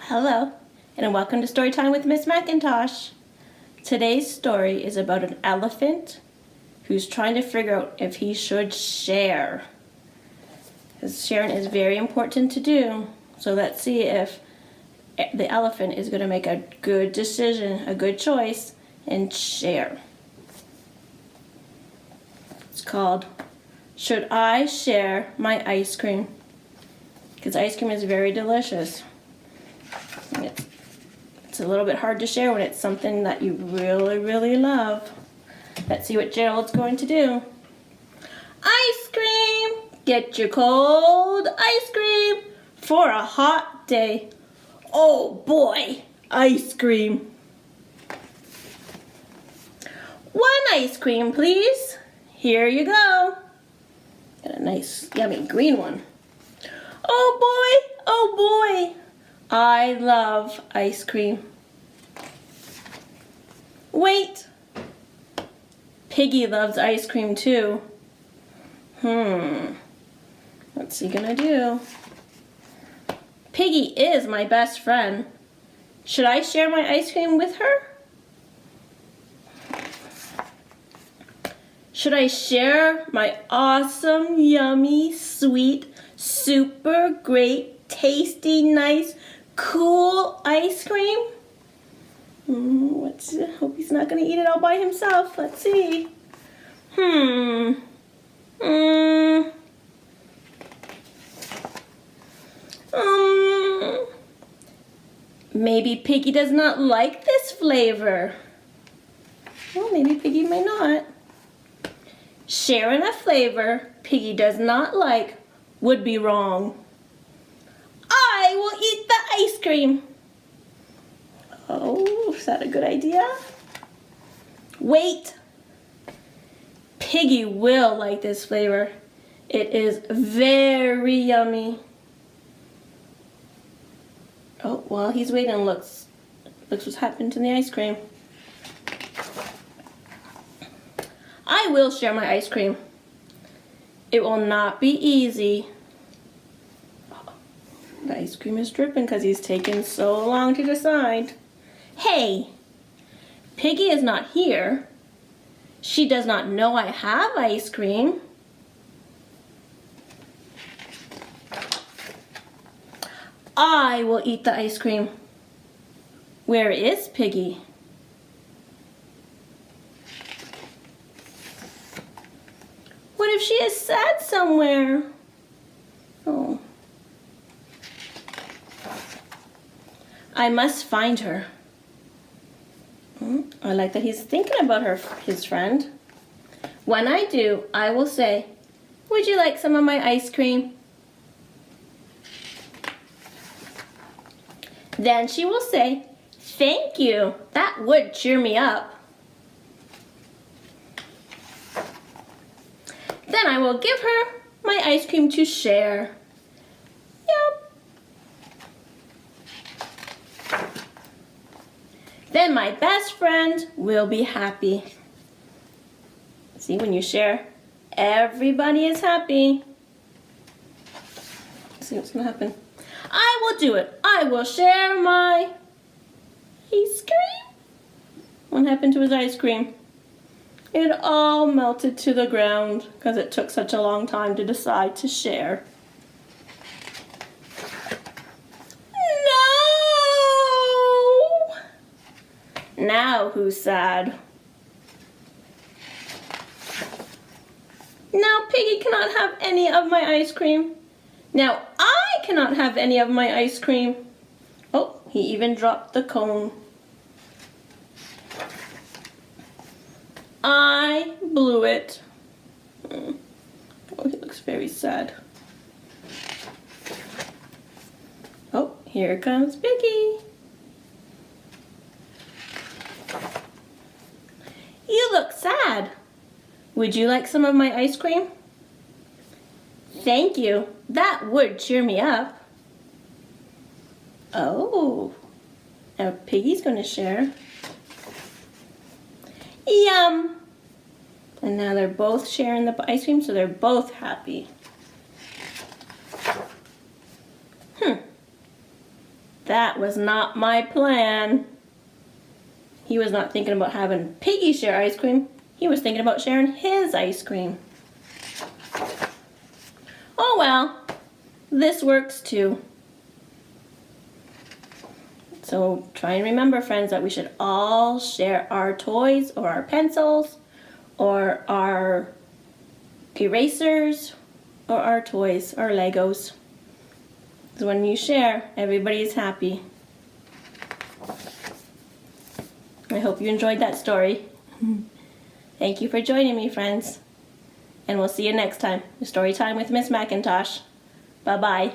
Hello, and welcome to Storytime with Miss MacIntosh. Today's story is about an elephant who's trying to figure out if he should share. Because sharing is very important to do. So let's see if the elephant is going to make a good decision, a good choice, and share. It's called, Should I Share My Ice Cream? Because ice cream is very delicious. It's a little bit hard to share when it's something that you really, really love. Let's see what Gerald's going to do. Ice cream! Get your cold ice cream for a hot day. Oh boy, ice cream. One ice cream, please. Here you go. Got a nice, yummy green one. Oh boy, I love ice cream. Wait, Piggy loves ice cream too. What's he gonna do? Piggy is my best friend. Should I share my ice cream with her? Should I share my awesome, yummy, sweet, super great, tasty, nice, cool ice cream? Hope he's not going to eat it all by himself. Let's see. Maybe Piggy does not like this flavor. Well, maybe Piggy may not. Sharing a flavor Piggy does not like would be wrong. I will eat the ice cream. Oh, is that a good idea? Wait. Piggy will like this flavor. It is very yummy. Oh, while he's waiting, looks what's happened to the ice cream. I will share my ice cream. It will not be easy. The ice cream is dripping because he's taken so long to decide. Hey, Piggy is not here. She does not know I have ice cream. I will eat the ice cream. Where is Piggy? What if she is sad somewhere? Oh. I must find her. I like that he's thinking about his friend. When I do, I will say, would you like some of my ice cream? Then she will say, thank you. That would cheer me up. Then I will give her my ice cream to share. Yep. Then my best friend will be happy. See, when you share, everybody is happy. Let's see what's gonna happen. I will do it. I will share my ice cream. What happened to his ice cream? It all melted to the ground because it took such a long time to decide to share. No! Now who's sad? Now Piggy cannot have any of my ice cream. Now I cannot have any of my ice cream. Oh, he even dropped the cone. I blew it. Oh, he looks very sad. Oh, here comes Piggy. You look sad. Would you like some of my ice cream? Thank you. That would cheer me up. Oh, now Piggy's going to share. Yum! And now they're both sharing the ice cream, so they're both happy. That was not my plan. He was not thinking about having Piggy share ice cream. He was thinking about sharing his ice cream. Oh well, this works too. So try and remember, friends, that we should all share our toys or our pencils or our erasers or our toys or Legos. Because when you share, everybody is happy. I hope you enjoyed that story. Thank you for joining me, friends. And we'll see you next time. Story time with Miss MacIntosh. Bye-bye.